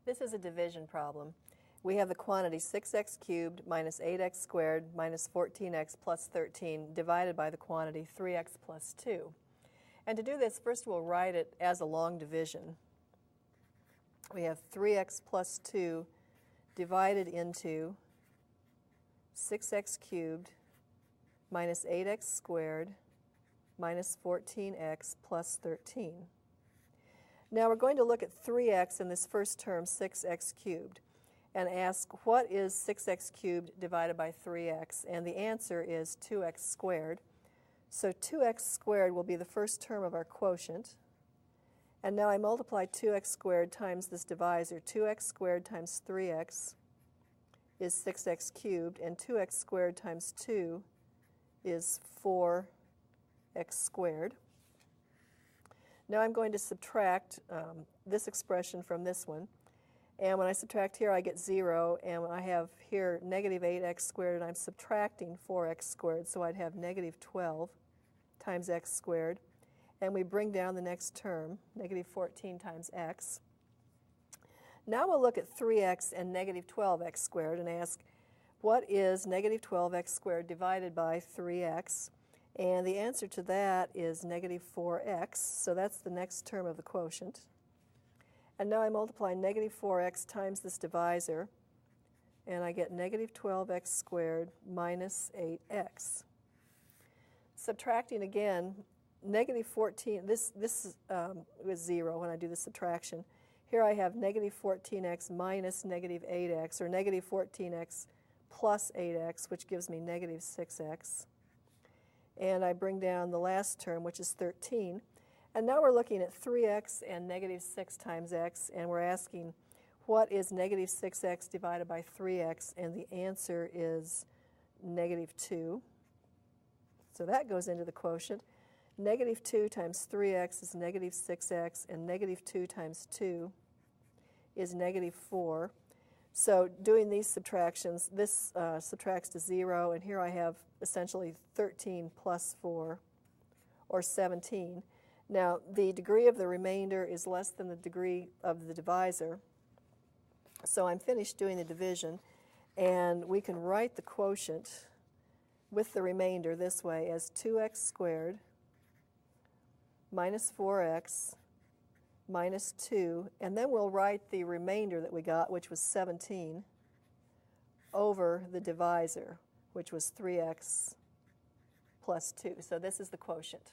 This is a division problem. We have the quantity 6x cubed minus 8x squared minus 14x plus 13 divided by the quantity 3x plus 2. And to do this, first we'll write it as a long division. We have 3x plus 2 divided into 6x cubed minus 8x squared minus 14x plus 13. Now we're going to look at 3x in this first term, 6x cubed, and ask what is 6x cubed divided by 3x, and the answer is 2x squared. So 2x squared will be the first term of our quotient. And now I multiply 2x squared times this divisor. 2x squared times 3x is 6x cubed, and 2x squared times 2 is 4x squared. Now I'm going to subtract this expression from this one. And when I subtract here, I get 0, and I have here negative 8x squared, and I'm subtracting 4x squared, so I'd have negative 12 times x squared. And we bring down the next term, negative 14 times x. Now we'll look at 3x and negative 12x squared and ask, what is negative 12x squared divided by 3x? And the answer to that is negative 4x, so that's the next term of the quotient. And now I multiply negative 4x times this divisor, and I get negative 12x squared minus 8x. Subtracting again, negative 14, this was 0 when I do the subtraction. Here I have negative 14x minus negative 8x, or negative 14x plus 8x, which gives me negative 6x. And I bring down the last term, which is 13. And now we're looking at 3x and negative 6 times x, and we're asking what is negative 6x divided by 3x, and the answer is negative 2. So that goes into the quotient. Negative 2 times 3x is negative 6x, and negative 2 times 2 is negative 4. So doing these subtractions, this subtracts to 0, and here I have essentially 13 plus 4, or 17. Now, the degree of the remainder is less than the degree of the divisor, so I'm finished doing the division, and we can write the quotient with the remainder this way as 2x squared minus 4x minus 2, and then we'll write the remainder that we got, which was 17, over the divisor, which was 3x plus 2. So this is the quotient.